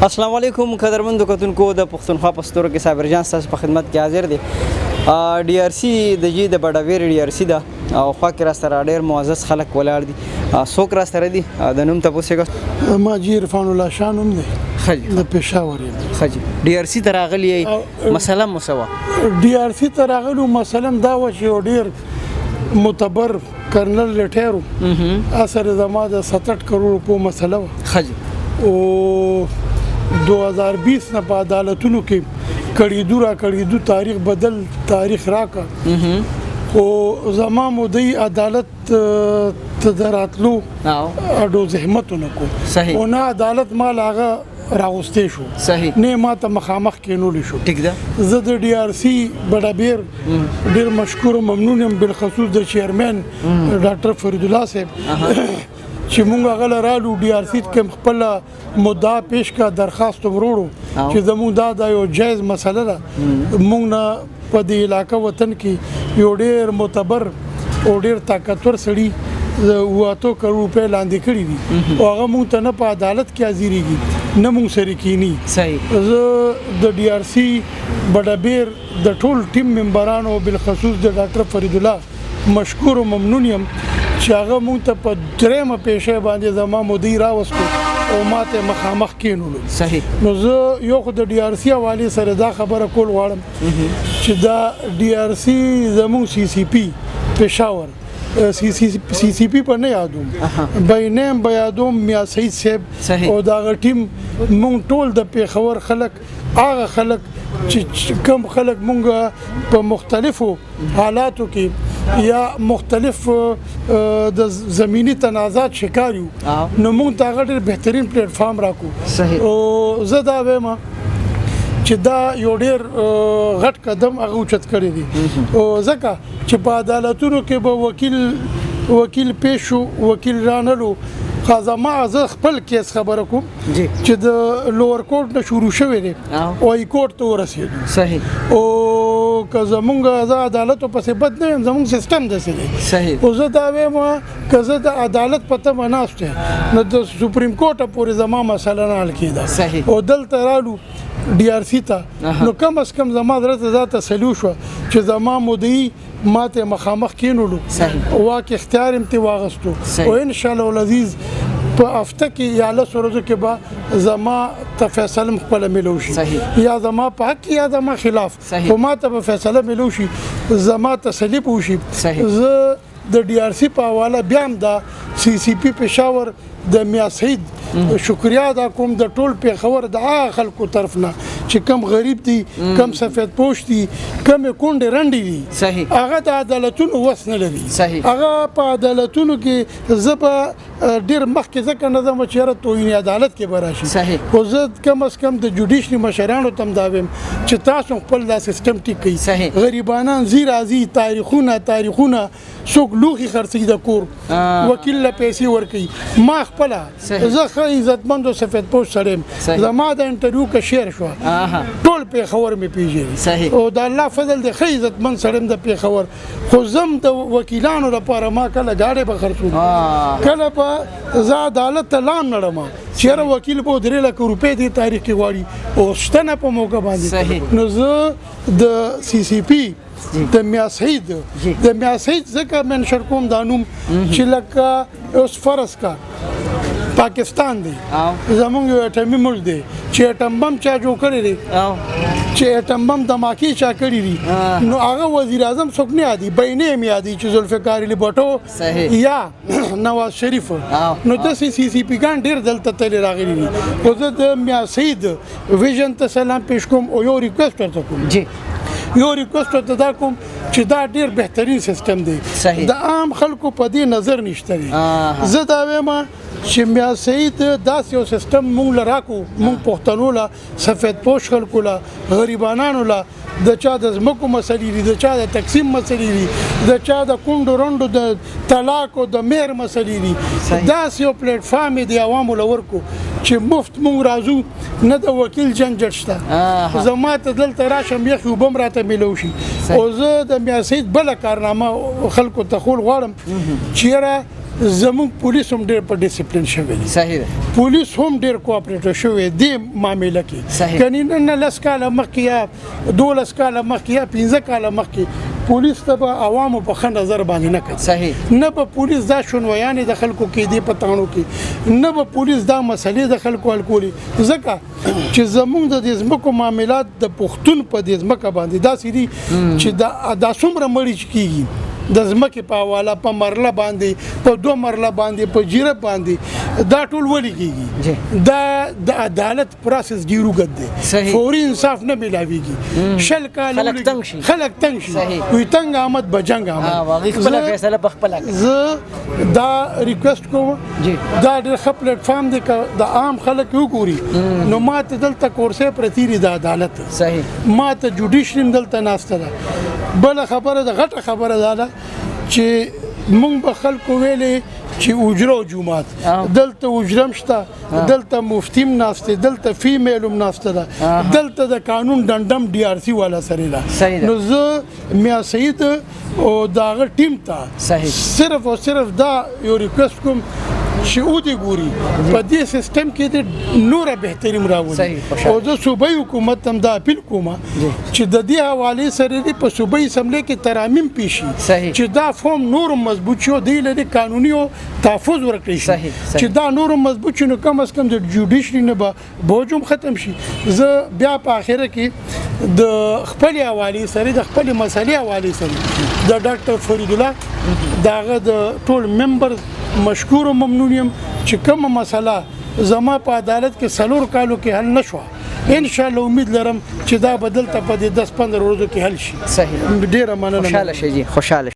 السلام علیکم قدرمنو کتونکو د پښتونخوا په ستورو کې صابر جان ستاسو په خدمت کې حاضر دی. ډي آر سی د جې د بډاویر ډي آر سی ده او خوا کې را سره ډېر معزز خلک ولاړ دي. څوک را سره دي د نوم تپوس یې ما جی عرفان الله شاه نوم دی د پېښور یم. ښه جي ډي آر سی ته راغلي مسله مو څه وه؟ ډي آر سی ته راغلو مثلا دا وه چې یو ډېر معتبر کرنل ریټایر و اثر زما د 67 کروڑ روپو مسله وه. ښه جي او 2020 نه په عدالتونو کې کړیدو را کړیدو تاریخ بدل تاریخ راکا او زما مودي عدالت ته دراتلو اډو زحمتونه کو صحیح او نه عدالت مال هغه راغستې شو صحیح نه ما ته مخامخ کېنول شو. ټیک ده زه د ډي آر سی بډابیر ډیر مشکور ممنون یم بالخصوص د چیرمن ډاکټر فرید الله صاحب چې مونږ غل رالو ډي آر سی کې خپل مدعا پیش کا درخواست وروړو چې زموږ دا یو جایز مسله ده. مونږ نه په دې علاقې وطن کې یو ډیر معتبر او ډیر طاقتور سړي واته کروڑ روپے لاندې کړی دي او هغه مونږ ته نه په عدالت کې حاضرېږي نه مونږ سره کینی. صحیح زه د ډي آر سی بډابیر د ټول ټیم ممبرانو بالخصوص د ډاکټر فرید الله مشکور او ممنون یم چې هغه مونږ ته په درېمه پیښه باندې زما مدیر راوستو او ماته مخامخ کېنولو. صحیح نو زه یو خو د ډي آر سی حوالې سره دا خبره کول غواړم چې دا ډي آر سی زموږ سی سی پی پېښور سی سی پی په نه یادوم بینیم به یادوم میا سعید صاحب او دا ټیم مونږ ټول د پېښور خلک هغه خلک چې کم خلک مونږ په مختلفو حالاتو کې یا مختلف د زمینی تنازعات شکار یو نو مونږ ته هغه ډېر بهترین پلیټ فارم راکو او زه دا وایم چې دا یو ډېر غټ قدم هغه اوچت کړی دی او ځکه چې په عدالتونو کې به وکیل پیش شو وکیل رانلو خازما زه خپل کیس خبره کوم چې د لوور کورټ نه شروع شوی دی او ای کورټ ته ورسېدو. صحیح او که زمونږ زه عدالتو پسې بد نه یم زمونږ سیستم داسې دی. صحیح او زه دا وایم که زه د عدالت په تمه ناست یم نو د سپریم کورټه پورې زما مسله نه حل کېده. صحیح او دلته رالو ډي آر سی ته نو کم از کم زما درته دا تسلي شوه چې زما مدعي ماته مخامخ کېنولو واک اختیار هم ترې واغستو او انشاءالله العزیز په هفته کې یا لسو ورځو کې به زما ته فیصله خپله میلو شي یا زما په حق یا زما خلاف خو ما ته به فیصله میلو شي زما تسلي به وشي. زه د ډي آر سی په حواله بیا هم د سی سی پی پېښور د میا سعید شکریا ادا کوم د ټول پېښور د هغه خلکو طرف نه چې کم غریب دي کم سفید پوش دي کم کونډې رنډې دي هغه د عدالتونو وس نه لري. هغه په عدالتونو کې زه به ډېر مخکې ځکه نه ځم چې یاره توهین عدالت کې به راشي خو زه کم از کم د جوډیشري مشرانو ته هم دا وایم چې تاسو خپل دا سیستم ټیک کړئ. غریبانان زی راځي تاریخونه څوک لوښي خرڅوي د کور وکیل له پیسې ورکوي ما خپله زه ښه عزتمند او سفید پوش سړی یم زما د انټرویو که شعر شوه ټول پېښور مې پېژني او د الله فضل دی ښه عزتمند سړی یم د پېښور خو زه هم د وکیلانو لپاره ما کله ګاډۍ به خرڅوم کله به زه عدالت ته لام نړم چېرې وکیل به 3 لک روپۍ دې تاریخ کې غواړي او شته نه په موقع باندې نو زه د سی سی پی د میا سعید ځکه منشر کوم دا نوم چې لکه اوس فرض کا پاکستان دی زمونږ یو اټمي ملک دی چې اټم بم چا جوړ کړی دی چې اټم بم دماکې چا کړی دي نو هغه وزیر اعظم څوک نه یادي بینې هم یادي چې ذوالفقار علي بټو یا نواز شریف نو داسې سی سی پی ګان ډېر دلته تللی راغلي دي خو زه د میا سعید ویژن ته سلام پیش کوم او یو ریکویسټ ورته کوم یو ریکویسټ ورته دا کوم چې دا ډېر بهترین سیستم دی د عام خلکو په دې نظر نشته دی. زه دا وایم چې میا سعید داسې یو سیستم مونږ له راکو مونږ پښتنو له سفید پوش خلکو له غریبانانو له د چا د ځمکو مسلې دي د چا د تقسیم مسلې دي د چا د کونډو رنډو د طلاق او د مهر مسلې دي داسې یو پلیټ فارم یې د عوامو له ورکو چې مفت مونږ راځو نه د وکیل جنجټ شته زما ته دلته راشم یخ اوبه هم راته میلو شي او زه د میا سعید بله کارنامه خلکو ته ښول غواړم چې یاره زموږ پولیس هم ډېر په ډیسپلین شوی دي. صحیح ده. پولیس هم ډېر کوآپریټیو شوی دی معامله کې. کني نه 10 کاله مخکې یا 12 کاله مخکې یا 15 کاله مخکې پولیس ته به عوامو په ښه نظر باندې نه کوي. صحیح. نه به پولیس دا شنویانې د خلکو کې دی په تاڼو کې، نه به پولیس دا مسلې د خلکو حل کولي. ځکه چې زمونږ د دې ځمکو معاملات د پښتون په دې ځمکه باندې داسې دي چې دا څومره مړي کېږي د ځمکې په حواله، په مرله باندې، په 2 مرله باندې، په جیره باندې، دا ټول ولې کېږي؟ دا د عدالت پروسس ډېر اوږد دی، فوري انصاف نه میلاویږي. 20 کاله خلک تنګ شي، وایي تنګ آمد به جنګ آمد. زه دا ریکویسټ کوم، دا ډېر ښه پلیټفارم دی که د عام خلک وګوري. نو ما ته دلته کورسۍ پرتې دي د عدالت، ما ته جوډیشري هم دلته ناسته ده. بله خبره ده، غټه خبره دا ده چې مونږ به خلکو ویلې چې اجره او جومات، دلته اجره هم شته، دلته مفتي هم ناسته، دلته فیمیل هم ناسته ده، دلته د قانون ډنډم DRC والا سره ده. نو زه میا سعید او د هغه ټیم ته صرف او صرف دا یو ریکویسټ کوم چې ودې ګوري په دې سیستم کې د نوره بهترین راولي. او د صوبایي حکومت هم دا اپیل کوم چې د دې حوالې سره په صوبایي اسمبلی کې ترامیم پیش شي چې دا فورم نور مضبوط شي، دی له قانوني او تحفظ ورکړي شي چې دا نور مضبوط شي. نو کم از کم د جوډیشري نه به بوجوم ختم شي. زه بیا په اخره کې د خپل حوالې سره، د خپل مسلې حوالې سره د ډاکټر فرید الله داغه د ټول ممبر مشکور و ممنون یم چې کومه مسله زما په عدالت کې 4 کالو کې حل نشوه، ان شاء الله امید لرم چې دا بدل ته په 10-15 ورځو کې حل شي. صحیح. ډیره مننه. خوشاله شئ جی، خوشاله